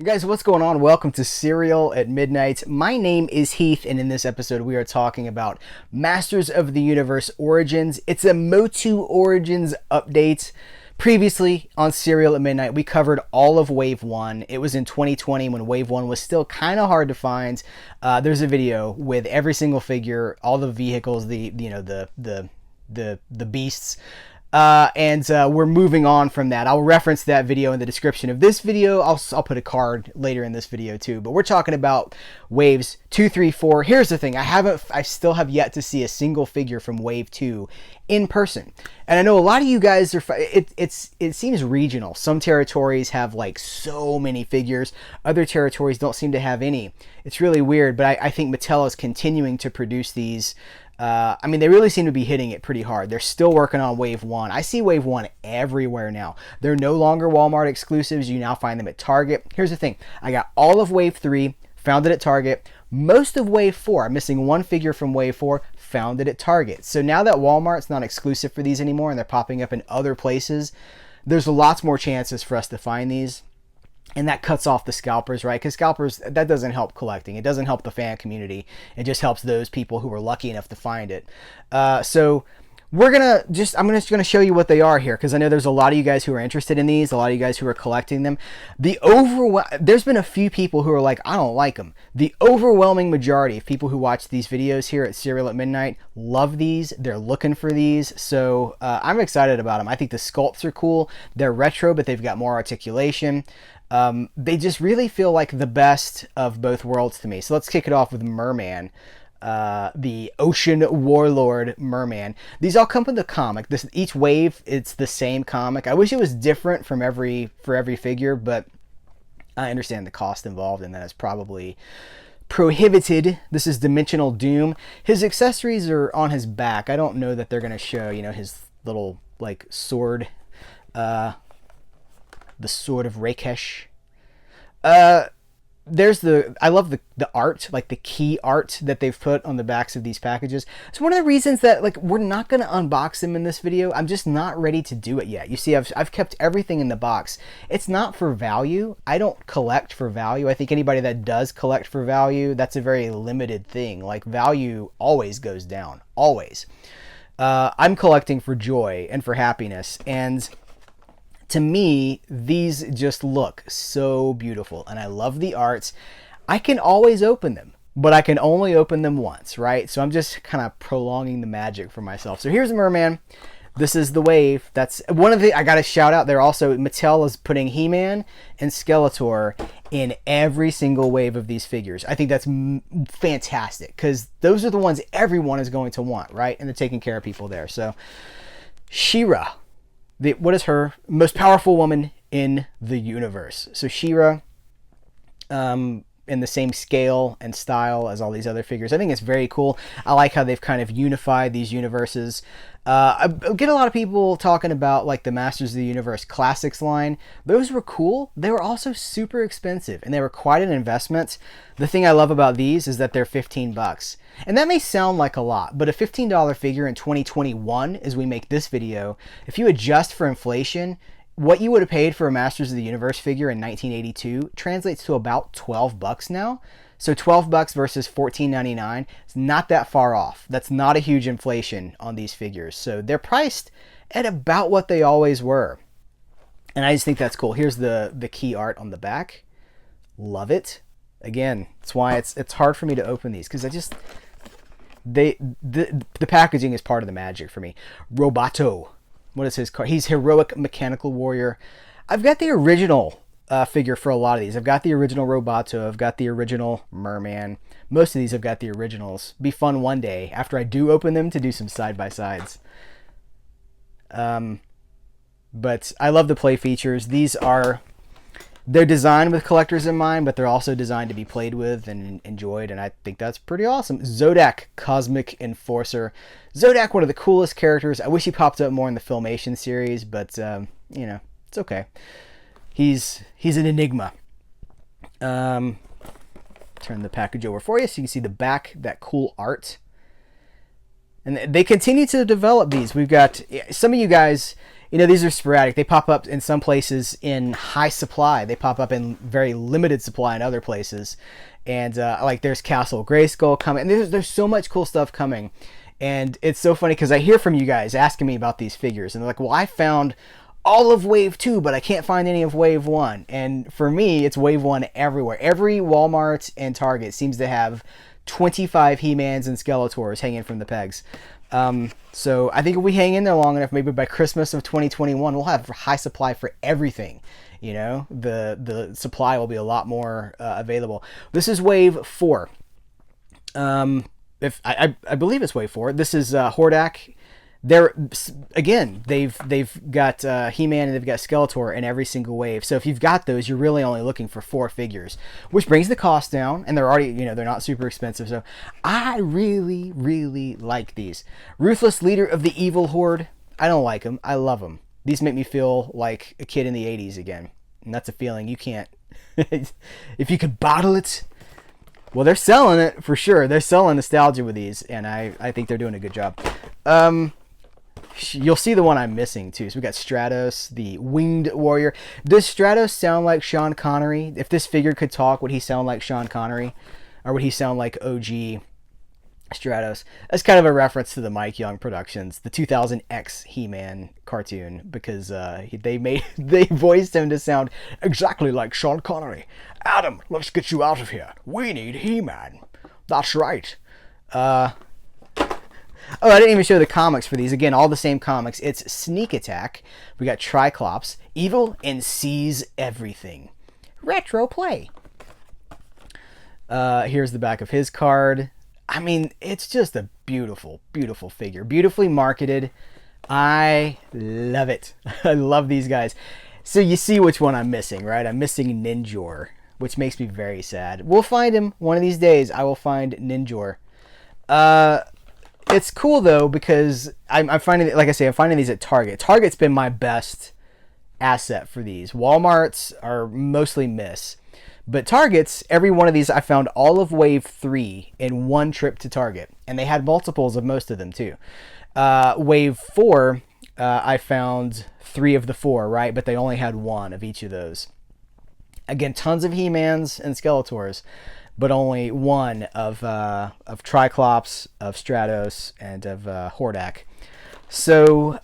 Guys, what's going on? Welcome to Serial at Midnight. My name is Heath, and in this episode we are talking about Masters of the Universe Origins. It's a MOTU Origins update. Previously on Serial at Midnight, we covered all of Wave 1. It was in 2020 when Wave 1 was still kind of hard to find. There's a video with every single figure, all the vehicles, the beasts. We're moving on from that. I'll reference that video in the description of this video. I'll put a card later in this video too. But we're talking about waves 2, 3, 4. Here's the thing: I still have yet to see a single figure from Wave 2 in person. And I know a lot of you guys are. It seems regional. Some territories have like so many figures. Other territories don't seem to have any. It's really weird. But I think Mattel is continuing to produce these. They really seem to be hitting it pretty hard. They're still working on Wave 1. I see Wave 1 everywhere now. They're no longer Walmart exclusives. You now find them at Target. Here's the thing. I got all of Wave 3, found it at Target. Most of Wave 4, I'm missing one figure from Wave 4, found it at Target. So now that Walmart's not exclusive for these anymore and they're popping up in other places, there's lots more chances for us to find these. And that cuts off the scalpers, right? Because scalpers, that doesn't help collecting. It doesn't help the fan community. It just helps those people who are lucky enough to find it. So I'm just gonna show you what they are here, because I know there's a lot of you guys who are interested in these, a lot of you guys who are collecting them. There's been a few people who are like, I don't like them. The overwhelming majority of people who watch these videos here at Serial at Midnight love these. They're looking for these. So I'm excited about them. I think the sculpts are cool. They're retro, but they've got more articulation. They just really feel like the best of both worlds to me. So let's kick it off with Merman, the Ocean Warlord Merman. These all come from the comic. Each wave, it's the same comic. I wish it was different for every figure, but I understand the cost involved, and that is probably prohibited. This is Dimensional Doom. His accessories are on his back. I don't know that they're going to show, his little like sword, the sword of Rakesh. I love the art, like the key art that they've put on the backs of these packages. It's one of the reasons that we're not going to unbox them in this video. I'm just not ready to do it yet. You see, I've kept everything in the box. It's not for value. I don't collect for value. I think anybody that does collect for value, that's a very limited thing. Like, value always goes down, always. I'm collecting for joy and for happiness, and to me, these just look so beautiful, and I love the arts. I can always open them, but I can only open them once, right? So I'm just kind of prolonging the magic for myself. So here's Merman. This is the wave. That's one of the, I got to shout out there also, Mattel is putting He-Man and Skeletor in every single wave of these figures. I think that's fantastic, because those are the ones everyone is going to want, right? And they're taking care of people there. So She-Ra. What is her most powerful woman in the universe? So She-Ra, in the same scale and style as all these other figures. I think it's very cool. I like how they've kind of unified these universes. I get a lot of people talking about like the Masters of the Universe Classics line. Those were cool. They were also super expensive, and they were quite an investment. The thing I love about these is that they're $15. And that may sound like a lot, but a $15 figure in 2021, as we make this video, if you adjust for inflation, what you would have paid for a Masters of the Universe figure in 1982 translates to about $12 now. So $12 versus $14.99 is not that far off. That's not a huge inflation on these figures. So they're priced at about what they always were. And I just think that's cool. Here's the key art on the back. Love it. Again, that's why it's hard for me to open these, because the packaging is part of the magic for me. Roboto. What is his card? He's Heroic Mechanical Warrior. I've got the original figure for a lot of these. I've got the original Roboto. I've got the original Merman. Most of these I've got the originals. Be fun one day after I do open them to do some side-by-sides. But I love the play features. They're designed with collectors in mind, but they're also designed to be played with and enjoyed, and I think that's pretty awesome. Zodak, Cosmic Enforcer. Zodak, one of the coolest characters. I wish he popped up more in the Filmation series, but, it's okay. He's an enigma. Turn the package over for you so you can see the back, that cool art. And they continue to develop these. We've got some of you guys, You know, these are sporadic. They pop up in some places in high supply. They pop up in very limited supply in other places. And like there's Castle Grayskull coming. And there's so much cool stuff coming. And it's so funny because I hear from you guys asking me about these figures. And they're like, well, I found all of Wave 2, but I can't find any of Wave 1. And for me, it's Wave 1 everywhere. Every Walmart and Target seems to have 25 He-Mans and Skeletors hanging from the pegs. So I think if we hang in there long enough, maybe by Christmas of 2021, we'll have high supply for everything. You know, the supply will be a lot more available. This is Wave 4. If I believe it's Wave 4. This is Hordak. They're again, they've got He-Man and they've got Skeletor in every single wave. So if you've got those, you're really only looking for 4 figures, which brings the cost down, and they're already, you know, they're not super expensive. So I really, really like these. Ruthless Leader of the Evil Horde. I don't like them. I love them. These make me feel like a kid in the 80s again, and that's a feeling you can't. If you could bottle it. Well, they're selling it for sure. They're selling nostalgia with these, and I think they're doing a good job. You'll see the one I'm missing too. So we got Stratos, the Winged Warrior. Does Stratos sound like Sean Connery? If this figure could talk, would he sound like Sean Connery? Or would he sound like OG Stratos? That's kind of a reference to the Mike Young Productions, the 2000X He-Man cartoon, because they voiced him to sound exactly like Sean Connery. Adam, let's get you out of here. We need He-Man. That's right. Oh, I didn't even show the comics for these. Again, all the same comics. It's Sneak Attack. We got Tri-clops. Evil and Sees Everything. Retro play. Here's the back of his card. I mean, it's just a beautiful, beautiful figure. Beautifully marketed. I love it. I love these guys. So you see which one I'm missing, right? I'm missing Ninjor, which makes me very sad. We'll find him. One of these days, I will find Ninjor. It's cool though because I'm finding, like I say, I'm finding these at Target. Target's been my best asset for these. Walmart's are mostly miss, but Target's, every one of these I found all of Wave 3 in one trip to Target, and they had multiples of most of them too. Wave 4, I found 3 of the 4, right? But they only had 1 of each of those. Again, tons of He-Mans and Skeletors, but only 1 of Tri-clops, of Stratos, and of Hordak. So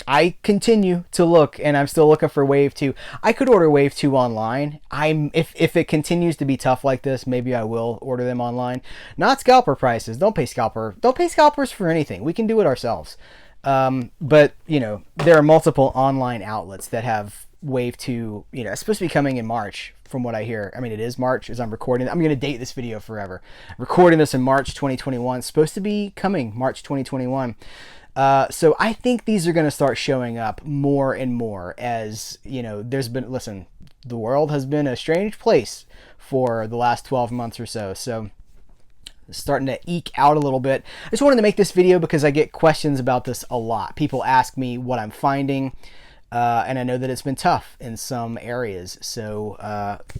I continue to look, and I'm still looking for Wave 2. I could order Wave 2 online. If it continues to be tough like this, maybe I will order them online. Not scalper prices. Don't pay scalpers for anything. We can do it ourselves. But you know, there are multiple online outlets that have Wave 2. You know, it's supposed to be coming in March, from what I hear. I mean, it is March as I'm recording. I'm going to date this video forever. I'm recording this in March 2021. It's supposed to be coming March 2021. So I think these are going to start showing up more and more as, you know, listen, the world has been a strange place for the last 12 months or so. So it's starting to eke out a little bit. I just wanted to make this video because I get questions about this a lot. People ask me what I'm finding. And I know that it's been tough in some areas. So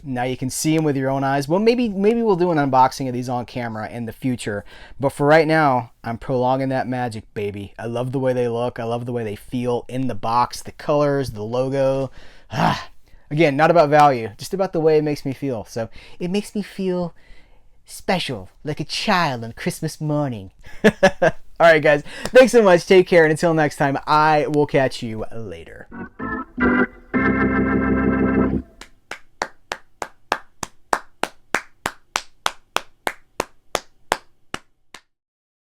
now you can see them with your own eyes. Well, maybe we'll do an unboxing of these on camera in the future. But for right now, I'm prolonging that magic, baby. I love the way they look. I love the way they feel in the box. The colors, the logo. Again, not about value, just about the way it makes me feel. So it makes me feel special, like a child on Christmas morning. All right, guys. Thanks so much. Take care. And until next time, I will catch you later.